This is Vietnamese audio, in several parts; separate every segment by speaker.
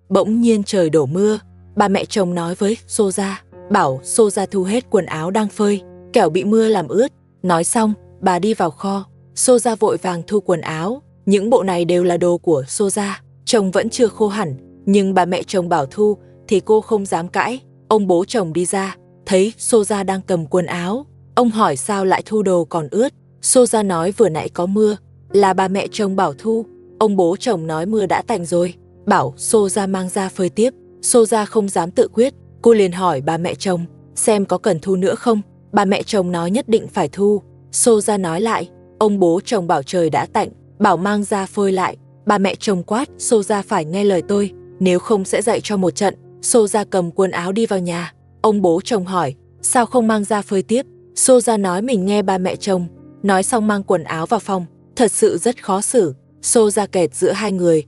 Speaker 1: Bỗng nhiên trời đổ mưa, bà mẹ chồng nói với Soja, bảo Soja thu hết quần áo đang phơi, kẻo bị mưa làm ướt. Nói xong, bà đi vào kho. Soja vội vàng thu quần áo, những bộ này đều là đồ của Soja. Chồng vẫn chưa khô hẳn, nhưng bà mẹ chồng bảo thu thì cô không dám cãi. Ông bố chồng đi ra, thấy Soja đang cầm quần áo. Ông hỏi sao lại thu đồ còn ướt. Soja nói vừa nãy có mưa, là bà mẹ chồng bảo thu. Ông bố chồng nói mưa đã tạnh rồi, bảo Soja mang ra phơi tiếp. Soja không dám tự quyết, cô liền hỏi bà mẹ chồng xem có cần thu nữa không. Bà mẹ chồng nói nhất định phải thu. Soja nói lại, ông bố chồng bảo trời đã tạnh, bảo mang ra phơi lại. Bà mẹ chồng quát Soja phải nghe lời tôi, nếu không sẽ dạy cho một trận. Soja cầm quần áo đi vào nhà. Ông bố chồng hỏi, sao không mang ra phơi tiếp? Soja nói mình nghe bà mẹ chồng. Nói xong mang quần áo vào phòng. Thật sự rất khó xử. Soja kẹt giữa hai người.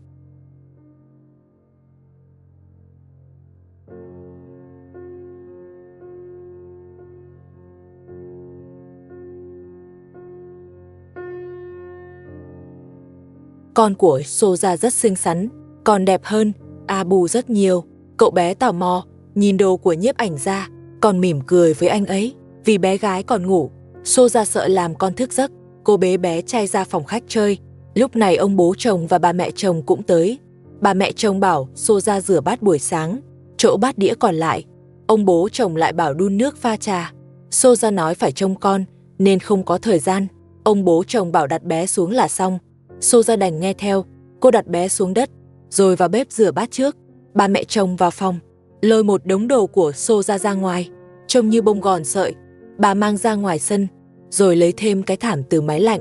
Speaker 1: Con của Soja rất xinh xắn, còn đẹp hơn Abu rất nhiều. Cậu bé tò mò, nhìn đồ của nhiếp ảnh gia, còn mỉm cười với anh ấy, vì bé gái còn ngủ. Soja sợ làm con thức giấc, cô bế bé trai ra phòng khách chơi. Lúc này ông bố chồng và bà mẹ chồng cũng tới. Bà mẹ chồng bảo Soja rửa bát buổi sáng, chỗ bát đĩa còn lại. Ông bố chồng lại bảo đun nước pha trà. Soja nói phải trông con, nên không có thời gian. Ông bố chồng bảo đặt bé xuống là xong. Soja đành nghe theo, cô đặt bé xuống đất, rồi vào bếp rửa bát trước. Bà mẹ chồng vào phòng, lôi một đống đồ của Soja ra ngoài, trông như bông gòn sợi. Bà mang ra ngoài sân, rồi lấy thêm cái thảm từ máy lạnh,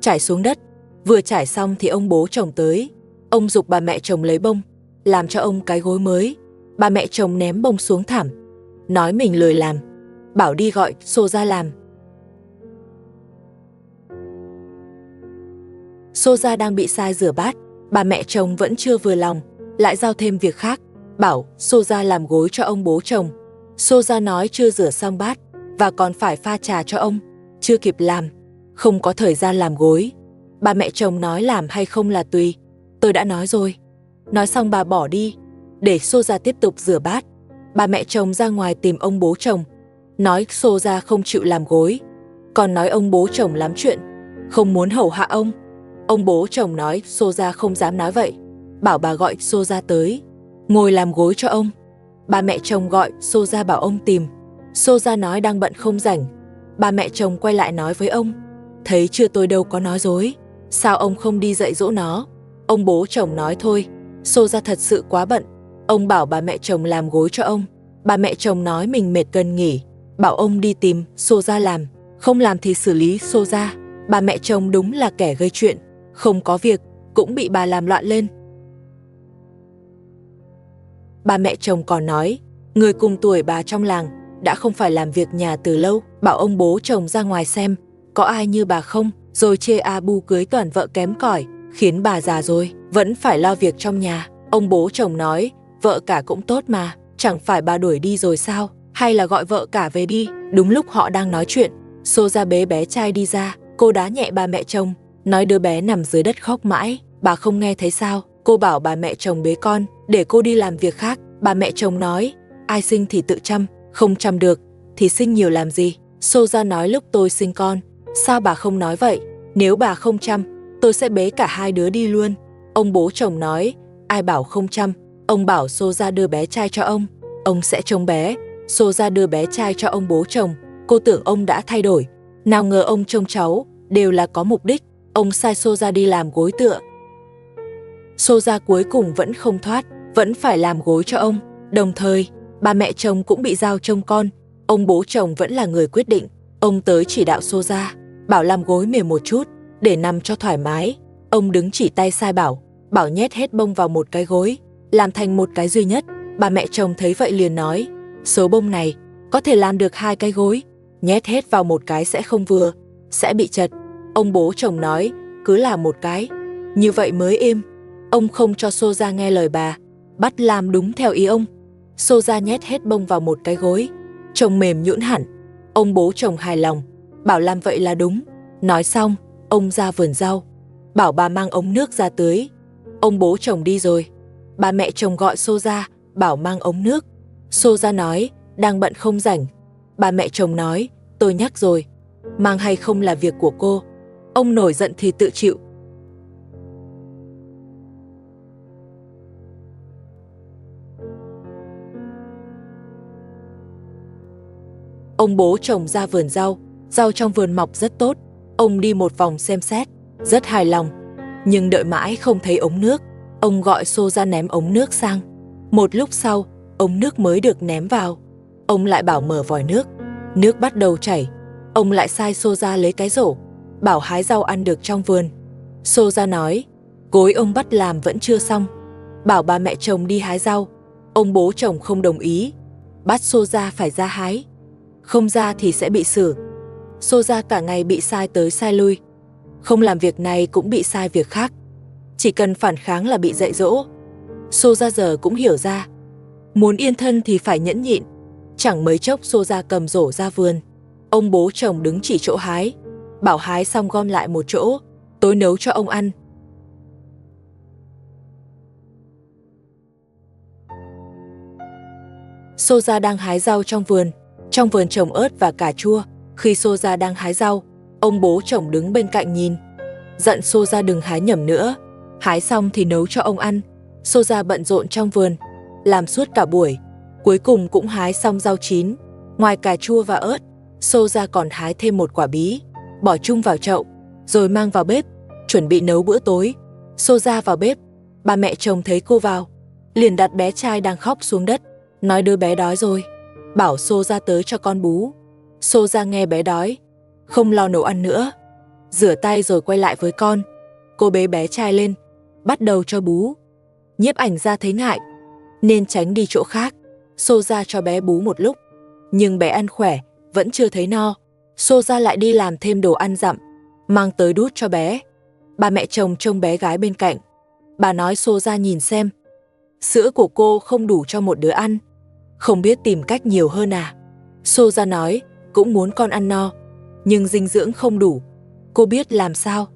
Speaker 1: trải xuống đất. Vừa trải xong thì ông bố chồng tới. Ông giục bà mẹ chồng lấy bông, làm cho ông cái gối mới. Bà mẹ chồng ném bông xuống thảm, nói mình lười làm, bảo đi gọi Soja làm. Soja đang bị sai rửa bát, bà mẹ chồng vẫn chưa vừa lòng, lại giao thêm việc khác, bảo Soja làm gối cho ông bố chồng. Soja nói chưa rửa xong bát, và còn phải pha trà cho ông, chưa kịp làm, không có thời gian làm gối. Bà mẹ chồng nói làm hay không là tùy, tôi đã nói rồi. Nói xong bà bỏ đi, để Soja tiếp tục rửa bát. Bà mẹ chồng ra ngoài tìm ông bố chồng, nói Soja không chịu làm gối, còn nói ông bố chồng lắm chuyện, không muốn hầu hạ ông. Ông bố chồng nói Soja không dám nói vậy, bảo bà gọi Soja tới, ngồi làm gối cho ông. Bà mẹ chồng gọi Soja bảo ông tìm. Soja nói đang bận không rảnh. Bà mẹ chồng quay lại nói với ông, thấy chưa tôi đâu có nói dối, sao ông không đi dạy dỗ nó? Ông bố chồng nói thôi, Soja thật sự quá bận. Ông bảo bà mẹ chồng làm gối cho ông. Bà mẹ chồng nói mình mệt cần nghỉ, bảo ông đi tìm Soja làm, không làm thì xử lý Soja. Bà mẹ chồng đúng là kẻ gây chuyện, không có việc cũng bị bà làm loạn lên. Bà mẹ chồng còn nói, người cùng tuổi bà trong làng đã không phải làm việc nhà từ lâu, bảo ông bố chồng ra ngoài xem có ai như bà không, rồi chê Abu cưới toàn vợ kém cỏi, khiến bà già rồi vẫn phải lo việc trong nhà. Ông bố chồng nói, vợ cả cũng tốt mà, chẳng phải bà đuổi đi rồi sao, hay là gọi vợ cả về đi. Đúng lúc họ đang nói chuyện, Soja bế bé trai đi ra, cô đá nhẹ bà mẹ chồng, nói đứa bé nằm dưới đất khóc mãi, bà không nghe thấy sao? Cô bảo bà mẹ chồng bế con, để cô đi làm việc khác. Bà mẹ chồng nói, ai sinh thì tự chăm, không chăm được thì sinh nhiều làm gì. Soja nói lúc tôi sinh con, sao bà không nói vậy? Nếu bà không chăm, tôi sẽ bế cả hai đứa đi luôn. Ông bố chồng nói, ai bảo không chăm? Ông bảo Soja đưa bé trai cho ông sẽ trông bé. Soja đưa bé trai cho ông bố chồng, cô tưởng ông đã thay đổi. Nào ngờ ông trông cháu đều là có mục đích. Ông sai Soja đi làm gối tựa. Soja cuối cùng vẫn không thoát, vẫn phải làm gối cho ông. Đồng thời, bà mẹ chồng cũng bị giao trông con. Ông bố chồng vẫn là người quyết định. Ông tới chỉ đạo Soja, bảo làm gối mềm một chút, để nằm cho thoải mái. Ông đứng chỉ tay sai bảo nhét hết bông vào một cái gối, làm thành một cái duy nhất. Bà mẹ chồng thấy vậy liền nói, số bông này có thể làm được 2 cái gối, nhét hết vào một cái sẽ không vừa, sẽ bị chật. Ông bố chồng nói, cứ làm một cái, như vậy mới êm. Ông không cho Soja nghe lời bà, bắt làm đúng theo ý ông. Soja nhét hết bông vào một cái gối, trông mềm nhũn hẳn. Ông bố chồng hài lòng, bảo làm vậy là đúng. Nói xong, ông ra vườn rau, bảo bà mang ống nước ra tưới. Ông bố chồng đi rồi. Ba mẹ chồng gọi Xô ra, bảo mang ống nước. Xô ra nói, đang bận không rảnh. Ba mẹ chồng nói, tôi nhắc rồi, mang hay không là việc của cô. Ông nổi giận thì tự chịu. Ông bố chồng ra vườn rau trong vườn mọc rất tốt. Ông đi một vòng xem xét, rất hài lòng. Nhưng đợi mãi không thấy ống nước. Ông gọi Xô ra ném ống nước sang. Một lúc sau, ống nước mới được ném vào. Ông lại bảo mở vòi nước. Nước bắt đầu chảy. Ông lại sai Xô ra lấy cái rổ, bảo hái rau ăn được trong vườn. Xô ra nói, gối ông bắt làm vẫn chưa xong, bảo ba mẹ chồng đi hái rau. Ông bố chồng không đồng ý, bắt Xô ra phải ra hái, không ra thì sẽ bị xử. Xô ra cả ngày bị sai tới sai lui, không làm việc này cũng bị sai việc khác, chỉ cần phản kháng là bị dạy dỗ. Xô ra giờ cũng hiểu ra, muốn yên thân thì phải nhẫn nhịn. Chẳng mấy chốc Xô ra cầm rổ ra vườn. Ông bố chồng đứng chỉ chỗ hái, bảo hái xong gom lại một chỗ, tối nấu cho ông ăn. Xô ra đang hái rau trong vườn trồng ớt và cà chua. Khi Xô ra đang hái rau, ông bố chồng đứng bên cạnh nhìn, giận Xô ra đừng hái nhầm nữa, hái xong thì nấu cho ông ăn. Xô ra bận rộn trong vườn, làm suốt cả buổi, cuối cùng cũng hái xong rau chín. Ngoài cà chua và ớt, Xô ra còn hái thêm một quả bí, bỏ chung vào chậu, rồi mang vào bếp, chuẩn bị nấu bữa tối. Xô ra vào bếp, ba mẹ chồng thấy cô vào, liền đặt bé trai đang khóc xuống đất, nói đứa bé đói rồi, bảo Xô ra tới cho con bú. Xô ra nghe bé đói, không lo nấu ăn nữa, rửa tay rồi quay lại với con. Cô bế bé trai lên, bắt đầu cho bú. Nhiếp ảnh gia thấy ngại, nên tránh đi chỗ khác. Xô ra cho bé bú một lúc, nhưng bé ăn khỏe, vẫn chưa thấy no. Xô ra lại đi làm thêm đồ ăn dặm, mang tới đút cho bé. Ba mẹ chồng trông bé gái bên cạnh. Bà nói Xô ra nhìn xem, sữa của cô không đủ cho một đứa ăn, không biết tìm cách nhiều hơn à. Xô ra nói, cũng muốn con ăn no, nhưng dinh dưỡng không đủ, cô biết làm sao.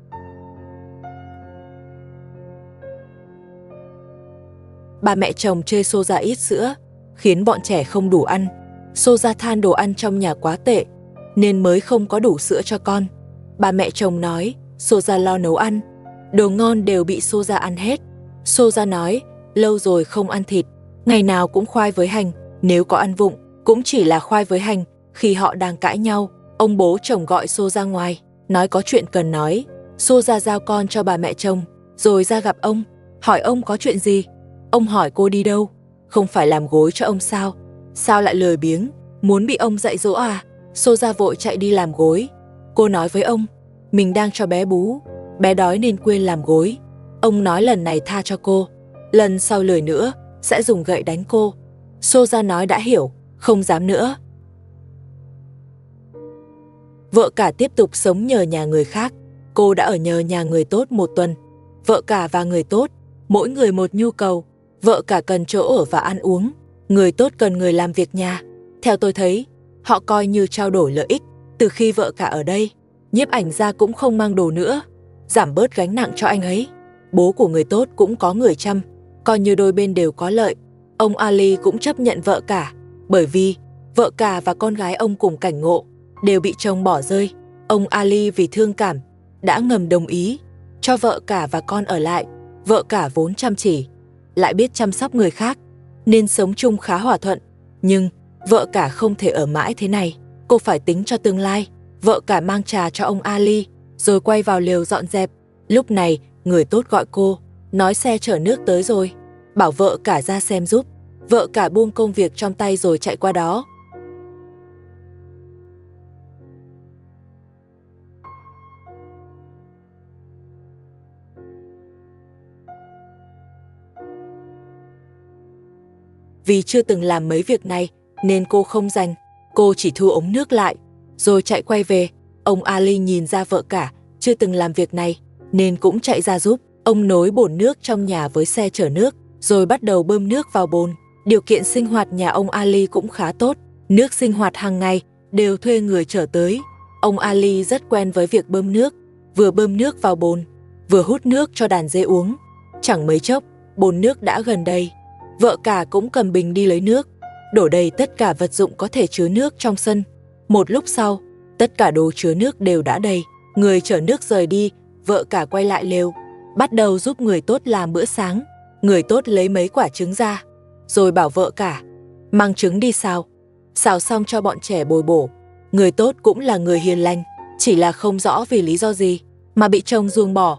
Speaker 1: Ba mẹ chồng chê Xô ra ít sữa, khiến bọn trẻ không đủ ăn. Xô ra than đồ ăn trong nhà quá tệ, nên mới không có đủ sữa cho con. Ba mẹ chồng nói, Xô ra lo nấu ăn, đồ ngon đều bị Xô ra ăn hết. Xô ra nói, lâu rồi không ăn thịt, ngày nào cũng khoai với hành, nếu có ăn vụng, cũng chỉ là khoai với hành. Khi họ đang cãi nhau, ông bố chồng gọi Xô ra ngoài, nói có chuyện cần nói. Xô ra giao con cho bà mẹ chồng, rồi ra gặp ông, hỏi ông có chuyện gì. Ông hỏi cô đi đâu, không phải làm gối cho ông sao? Sao lại lười biếng, muốn bị ông dạy dỗ à? Xô ra vội chạy đi làm gối. Cô nói với ông, mình đang cho bé bú, bé đói nên quên làm gối. Ông nói lần này tha cho cô, lần sau lười nữa, sẽ dùng gậy đánh cô. Xô ra nói đã hiểu, không dám nữa. Vợ cả tiếp tục sống nhờ nhà người khác. Cô đã ở nhờ nhà người tốt một tuần. Vợ cả và người tốt, mỗi người một nhu cầu. Vợ cả cần chỗ ở và ăn uống, người tốt cần người làm việc nhà. Theo tôi thấy, họ coi như trao đổi lợi ích. Từ khi vợ cả ở đây, nhiếp ảnh gia cũng không mang đồ nữa, giảm bớt gánh nặng cho anh ấy. Bố của người tốt cũng có người chăm, coi như đôi bên đều có lợi. Ông Ali cũng chấp nhận vợ cả, bởi vì vợ cả và con gái ông cùng cảnh ngộ, đều bị chồng bỏ rơi. Ông Ali vì thương cảm, đã ngầm đồng ý cho vợ cả và con ở lại. Vợ cả vốn chăm chỉ, lại biết chăm sóc người khác, nên sống chung khá hòa thuận. Nhưng vợ cả không thể ở mãi thế này, cô phải tính cho tương lai. Vợ cả mang trà cho ông Ali, rồi quay vào lều dọn dẹp. Lúc này, người tốt gọi cô, nói xe chở nước tới rồi, bảo vợ cả ra xem giúp. Vợ cả buông công việc trong tay rồi chạy qua đó. Vì chưa từng làm mấy việc này nên cô không rành, cô chỉ thu ống nước lại rồi chạy quay về. Ông Ali nhìn ra vợ cả chưa từng làm việc này nên cũng chạy ra giúp. Ông nối bồn nước trong nhà với xe chở nước, rồi bắt đầu bơm nước vào bồn. Điều kiện sinh hoạt nhà ông Ali cũng khá tốt, nước sinh hoạt hàng ngày đều thuê người chở tới. Ông Ali rất quen với việc bơm nước, vừa bơm nước vào bồn, vừa hút nước cho đàn dê uống. Chẳng mấy chốc, bồn nước đã gần đầy. Vợ cả cũng cầm bình đi lấy nước, đổ đầy tất cả vật dụng có thể chứa nước trong sân. Một lúc sau, tất cả đồ chứa nước đều đã đầy. Người chở nước rời đi, vợ cả quay lại lều, bắt đầu giúp người tốt làm bữa sáng. Người tốt lấy mấy quả trứng ra, rồi bảo vợ cả, mang trứng đi xào. Xào xong cho bọn trẻ bồi bổ. Người tốt cũng là người hiền lành, chỉ là không rõ vì lý do gì mà bị chồng ruồng bỏ.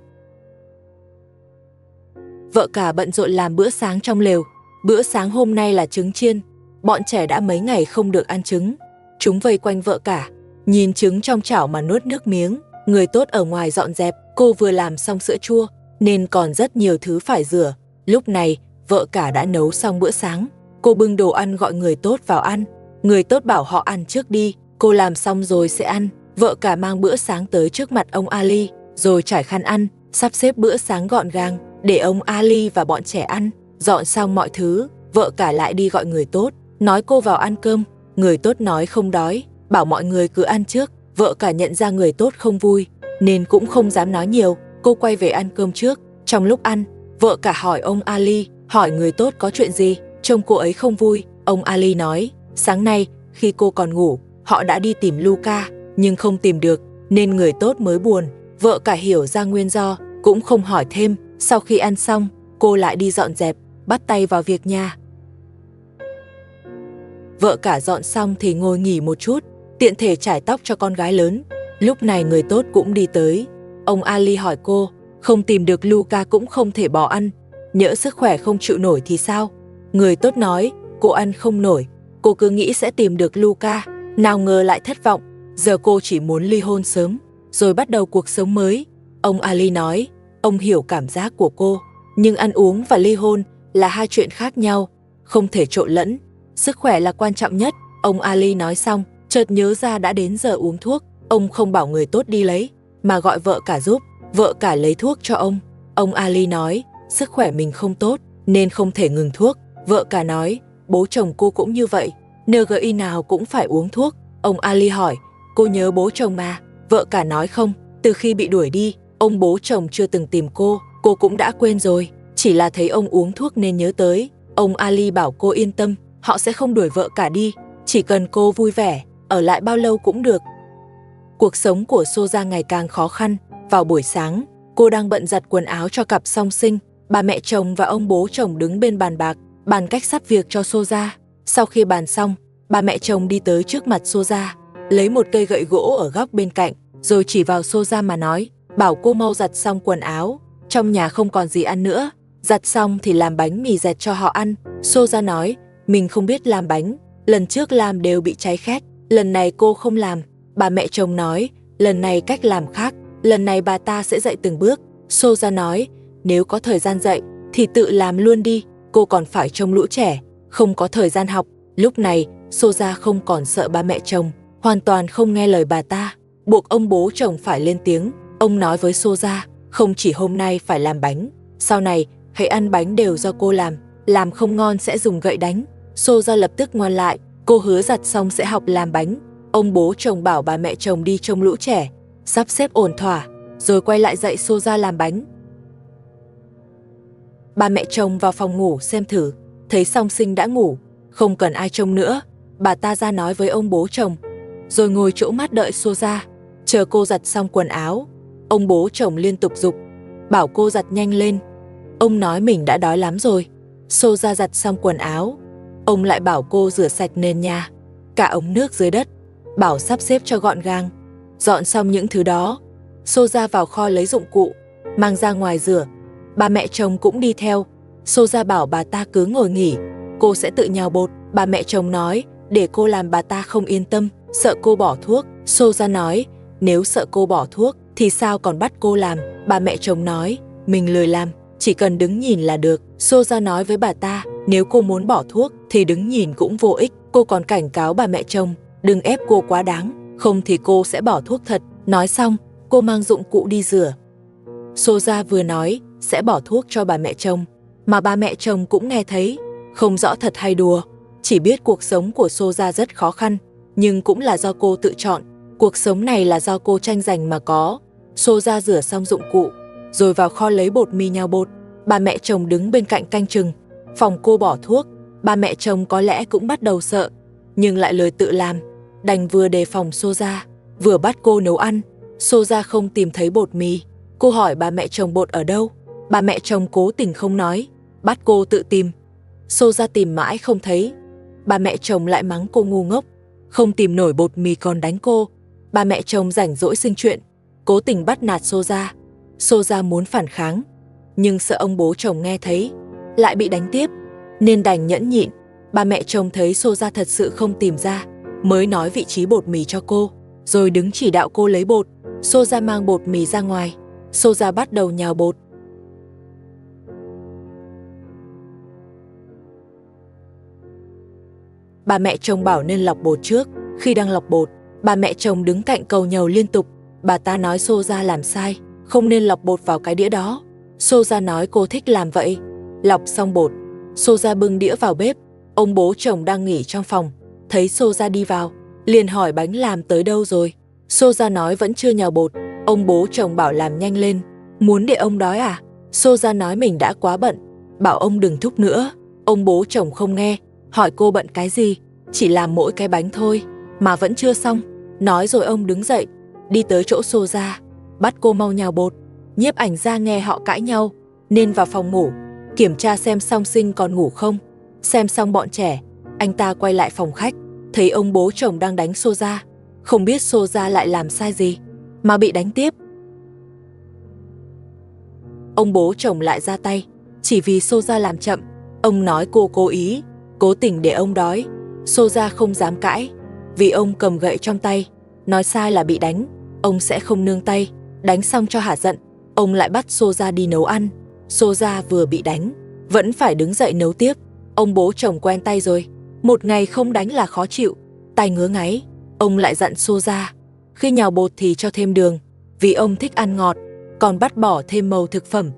Speaker 1: Vợ cả bận rộn làm bữa sáng trong lều. Bữa sáng hôm nay là trứng chiên. Bọn trẻ đã mấy ngày không được ăn trứng. Chúng vây quanh vợ cả, nhìn trứng trong chảo mà nuốt nước miếng. Người tốt ở ngoài dọn dẹp, cô vừa làm xong sữa chua nên còn rất nhiều thứ phải rửa. Lúc này, vợ cả đã nấu xong bữa sáng. Cô bưng đồ ăn gọi người tốt vào ăn. Người tốt bảo họ ăn trước đi, cô làm xong rồi sẽ ăn. Vợ cả mang bữa sáng tới trước mặt ông Ali, rồi trải khăn ăn, sắp xếp bữa sáng gọn gàng để ông Ali và bọn trẻ ăn. Dọn xong mọi thứ, vợ cả lại đi gọi người tốt, nói cô vào ăn cơm. Người tốt nói không đói, bảo mọi người cứ ăn trước. Vợ cả nhận ra người tốt không vui, nên cũng không dám nói nhiều. Cô quay về ăn cơm trước. Trong lúc ăn, vợ cả hỏi ông Ali, hỏi người tốt có chuyện gì, trông cô ấy không vui. Ông Ali nói, sáng nay khi cô còn ngủ, họ đã đi tìm Luca, nhưng không tìm được, nên người tốt mới buồn. Vợ cả hiểu ra nguyên do, cũng không hỏi thêm. Sau khi ăn xong, cô lại đi dọn dẹp, bắt tay vào việc nhà. Vợ cả dọn xong thì ngồi nghỉ một chút, tiện thể chải tóc cho con gái lớn. Lúc này người tốt cũng đi tới. Ông Ali hỏi cô, không tìm được Luca cũng không thể bỏ ăn, nhỡ sức khỏe không chịu nổi thì sao? Người tốt nói, cô ăn không nổi, cô cứ nghĩ sẽ tìm được Luca, nào ngờ lại thất vọng. Giờ cô chỉ muốn ly hôn sớm, rồi bắt đầu cuộc sống mới. Ông Ali nói, ông hiểu cảm giác của cô, nhưng ăn uống và ly hôn là hai chuyện khác nhau, không thể trộn lẫn. Sức khỏe là quan trọng nhất. Ông Ali nói xong, chợt nhớ ra đã đến giờ uống thuốc. Ông không bảo người tốt đi lấy, mà gọi vợ cả giúp. Vợ cả lấy thuốc cho ông. Ông Ali nói, sức khỏe mình không tốt, nên không thể ngừng thuốc. Vợ cả nói, bố chồng cô cũng như vậy, NGI nào cũng phải uống thuốc. Ông Ali hỏi, cô nhớ bố chồng mà? Vợ cả nói không, từ khi bị đuổi đi, ông bố chồng chưa từng tìm cô cũng đã quên rồi, chỉ là thấy ông uống thuốc nên nhớ tới. Ông Ali bảo cô yên tâm, họ sẽ không đuổi vợ cả đi, chỉ cần cô vui vẻ, ở lại bao lâu cũng được. Cuộc sống của Soja ngày càng khó khăn. Vào buổi sáng, cô đang bận giặt quần áo cho cặp song sinh. Bà mẹ chồng và ông bố chồng đứng bên bàn bạc, bàn cách sắp việc cho Soja. Sau khi bàn xong, bà mẹ chồng đi tới trước mặt Soja, lấy một cây gậy gỗ ở góc bên cạnh, rồi chỉ vào Soja mà nói, bảo cô mau giặt xong quần áo, trong nhà không còn gì ăn nữa. Giặt xong thì làm bánh mì dẹt cho họ ăn. Soja nói, mình không biết làm bánh, lần trước làm đều bị cháy khét, lần này cô không làm. Bà mẹ chồng nói, lần này cách làm khác, lần này bà ta sẽ dạy từng bước. Soja nói, nếu có thời gian dạy thì tự làm luôn đi, cô còn phải trông lũ trẻ, không có thời gian học. Lúc này, Soja không còn sợ ba mẹ chồng, hoàn toàn không nghe lời bà ta, buộc ông bố chồng phải lên tiếng. Ông nói với Soja, không chỉ hôm nay phải làm bánh, sau này hãy ăn bánh đều do cô làm không ngon sẽ dùng gậy đánh. Soja lập tức ngoan lại, cô hứa giặt xong sẽ học làm bánh. Ông bố chồng bảo bà mẹ chồng đi trông lũ trẻ, sắp xếp ổn thỏa, rồi quay lại dạy Soja làm bánh. Bà mẹ chồng vào phòng ngủ xem thử, thấy song sinh đã ngủ, không cần ai trông nữa. Bà ta ra nói với ông bố chồng, rồi ngồi chỗ mát đợi Soja, chờ cô giặt xong quần áo. Ông bố chồng liên tục giục, bảo cô giặt nhanh lên. Ông nói mình đã đói lắm rồi. Soja giặt xong quần áo, ông lại bảo cô rửa sạch nền nhà, cả ống nước dưới đất, bảo sắp xếp cho gọn gàng. Dọn xong những thứ đó, Soja vào kho lấy dụng cụ, mang ra ngoài rửa. Bà mẹ chồng cũng đi theo. Soja bảo bà ta cứ ngồi nghỉ, cô sẽ tự nhào bột. Bà mẹ chồng nói, để cô làm bà ta không yên tâm, sợ cô bỏ thuốc. Soja nói, nếu sợ cô bỏ thuốc thì sao còn bắt cô làm. Bà mẹ chồng nói, mình lười làm, chỉ cần đứng nhìn là được. Soja nói với bà ta, nếu cô muốn bỏ thuốc thì đứng nhìn cũng vô ích. Cô còn cảnh cáo bà mẹ chồng, đừng ép cô quá đáng, không thì cô sẽ bỏ thuốc thật. Nói xong, cô mang dụng cụ đi rửa. Soja vừa nói sẽ bỏ thuốc cho bà mẹ chồng, mà bà mẹ chồng cũng nghe thấy, không rõ thật hay đùa, chỉ biết cuộc sống của Soja rất khó khăn, nhưng cũng là do cô tự chọn. Cuộc sống này là do cô tranh giành mà có. Soja rửa xong dụng cụ, rồi vào kho lấy bột mì nhào bột, Bà mẹ chồng đứng bên cạnh canh chừng. Phòng cô bỏ thuốc, bà mẹ chồng có lẽ cũng bắt đầu sợ, nhưng lại lười tự làm, đành vừa đề phòng Soja, vừa bắt cô nấu ăn. Soja không tìm thấy bột mì. Cô hỏi bà mẹ chồng bột ở đâu. Bà mẹ chồng cố tình không nói, bắt cô tự tìm. Soja tìm mãi không thấy. Bà mẹ chồng lại mắng cô ngu ngốc, không tìm nổi bột mì còn đánh cô. Bà mẹ chồng rảnh rỗi sinh chuyện, cố tình bắt nạt Soja. Soja muốn phản kháng, nhưng sợ ông bố chồng nghe thấy, lại bị đánh tiếp, nên đành nhẫn nhịn. Bà mẹ chồng thấy Soja thật sự không tìm ra, mới nói vị trí bột mì cho cô, rồi đứng chỉ đạo cô lấy bột. Soja mang bột mì ra ngoài. Soja bắt đầu nhào bột. Bà mẹ chồng bảo nên lọc bột trước. Khi đang lọc bột, bà mẹ chồng đứng cạnh cầu nhàu liên tục. Bà ta nói Soja làm sai, không nên lọc bột vào cái đĩa đó. Soja nói cô thích làm vậy. Lọc xong bột, Soja bưng đĩa vào bếp. Ông bố chồng đang nghỉ trong phòng, thấy Soja đi vào, liền hỏi bánh làm tới đâu rồi. Soja nói vẫn chưa nhào bột. Ông bố chồng bảo làm nhanh lên, muốn để ông đói à? Soja nói mình đã quá bận, bảo ông đừng thúc nữa. Ông bố chồng không nghe, hỏi cô bận cái gì, chỉ làm mỗi cái bánh thôi, mà vẫn chưa xong. Nói rồi ông đứng dậy, đi tới chỗ Soja, bắt cô mau nhào bột. Nhiếp ảnh gia nghe họ cãi nhau, nên vào phòng ngủ, kiểm tra xem Song Sinh còn ngủ không. Xem xong bọn trẻ, anh ta quay lại phòng khách, thấy ông bố chồng đang đánh Soja. Không biết Soja lại làm sai gì mà bị đánh tiếp. Ông bố chồng lại ra tay, chỉ vì Soja làm chậm. Ông nói cô cố ý, cố tình để ông đói. Soja không dám cãi, vì ông cầm gậy trong tay, nói sai là bị đánh, ông sẽ không nương tay. Đánh xong cho hả giận, ông lại bắt Soja đi nấu ăn. Soja vừa bị đánh, vẫn phải đứng dậy nấu tiếp. Ông bố chồng quen tay rồi, một ngày không đánh là khó chịu, tay ngứa ngáy. Ông lại dặn Soja, khi nhào bột thì cho thêm đường, vì ông thích ăn ngọt, còn bắt bỏ thêm màu thực phẩm.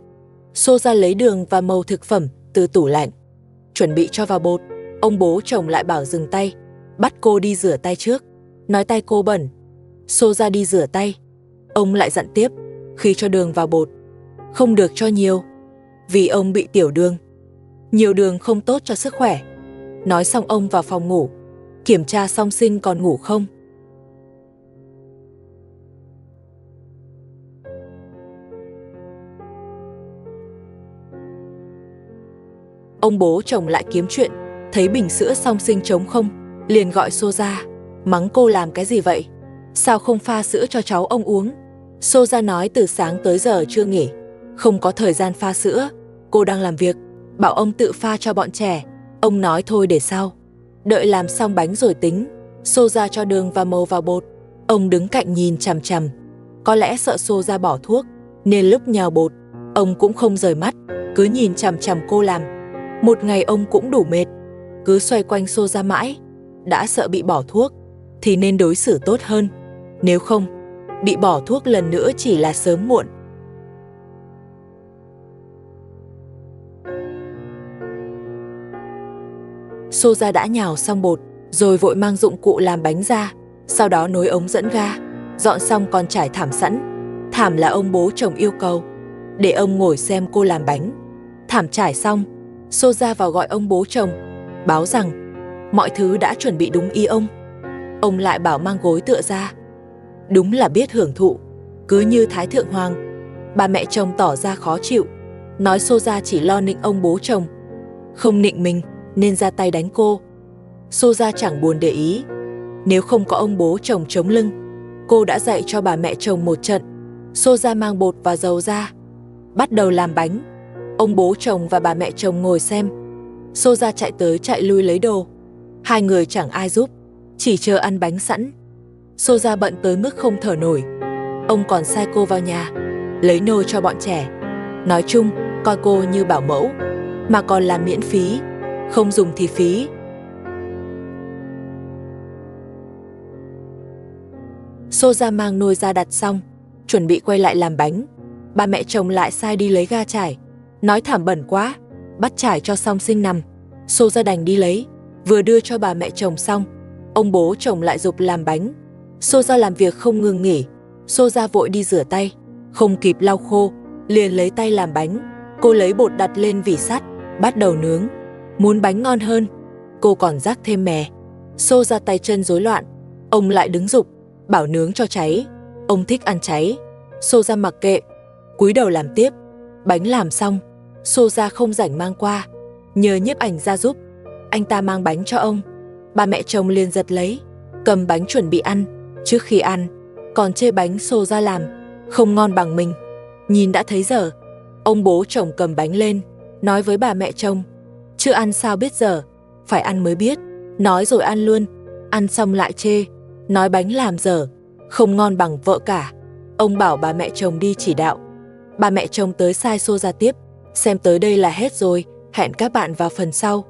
Speaker 1: Soja lấy đường và màu thực phẩm từ tủ lạnh, chuẩn bị cho vào bột. Ông bố chồng lại bảo dừng tay, bắt cô đi rửa tay trước, nói tay cô bẩn. Soja đi rửa tay. Ông lại dặn tiếp, khi cho đường vào bột, không được cho nhiều, vì ông bị tiểu đường. Nhiều đường không tốt cho sức khỏe. Nói xong ông vào phòng ngủ, kiểm tra Song Sinh còn ngủ không. Ông bố chồng lại kiếm chuyện, thấy bình sữa Song Sinh trống không, liền gọi Soja, mắng cô làm cái gì vậy? Sao không pha sữa cho cháu ông uống? Soja nói từ sáng tới giờ chưa nghỉ, không có thời gian pha sữa, cô đang làm việc, bảo ông tự pha cho bọn trẻ. Ông nói thôi để sau, đợi làm xong bánh rồi tính. Soja cho đường và màu vào bột. Ông đứng cạnh nhìn chằm chằm, có lẽ sợ Soja bỏ thuốc, nên lúc nhào bột, ông cũng không rời mắt, cứ nhìn chằm chằm cô làm. Một ngày ông cũng đủ mệt, cứ xoay quanh Soja mãi. Đã sợ bị bỏ thuốc, thì nên đối xử tốt hơn, nếu không, bị bỏ thuốc lần nữa chỉ là sớm muộn. Soja đã nhào xong bột, rồi vội mang dụng cụ làm bánh ra, sau đó nối ống dẫn ga, dọn xong còn trải thảm sẵn. Thảm là ông bố chồng yêu cầu, để ông ngồi xem cô làm bánh. Thảm trải xong, Soja vào gọi ông bố chồng, báo rằng mọi thứ đã chuẩn bị đúng ý ông. Ông lại bảo mang gối tựa ra. Đúng là biết hưởng thụ, cứ như Thái Thượng Hoàng. Bà mẹ chồng tỏ ra khó chịu, nói Soja chỉ lo nịnh ông bố chồng, không nịnh mình nên ra tay đánh cô. Soja chẳng buồn để ý, nếu không có ông bố chồng chống lưng, cô đã dạy cho bà mẹ chồng một trận. Soja mang bột và dầu ra, bắt đầu làm bánh. Ông bố chồng và bà mẹ chồng ngồi xem. Soja chạy tới chạy lui lấy đồ. Hai người chẳng ai giúp, chỉ chờ ăn bánh sẵn. Soja bận tới mức không thở nổi. Ông còn sai cô vào nhà, lấy nôi cho bọn trẻ. Nói chung, coi cô như bảo mẫu, mà còn làm miễn phí, không dùng thì phí. Soja mang nôi ra đặt xong, chuẩn bị quay lại làm bánh. Bà mẹ chồng lại sai đi lấy ga trải, nói thảm bẩn quá, bắt trải cho Song Sinh nằm. Soja đành đi lấy, vừa đưa cho bà mẹ chồng xong, ông bố chồng lại giục làm bánh. Soja làm việc không ngừng nghỉ. Soja vội đi rửa tay, không kịp lau khô, liền lấy tay làm bánh. Cô lấy bột đặt lên vỉ sắt, bắt đầu nướng. Muốn bánh ngon hơn, cô còn rắc thêm mè. Xô ra tay chân rối loạn. Ông lại đứng giục, bảo nướng cho cháy. Ông thích ăn cháy. Xô ra mặc kệ, cúi đầu làm tiếp. Bánh làm xong, Xô ra không rảnh mang qua, nhờ nhiếp ảnh ra giúp. Anh ta mang bánh cho ông. Ba mẹ chồng liền giật lấy, cầm bánh chuẩn bị ăn. Trước khi ăn, còn chê bánh Xô ra làm không ngon bằng mình. Nhìn đã thấy dở. Ông bố chồng cầm bánh lên, nói với bà mẹ chồng: chưa ăn sao biết dở, phải ăn mới biết. Nói rồi ăn luôn, ăn xong lại chê, nói bánh làm dở, không ngon bằng vợ cả. Ông bảo bà mẹ chồng đi chỉ đạo. Bà mẹ chồng tới sai Xô ra tiếp. Xem tới đây là hết rồi, hẹn các bạn vào phần sau.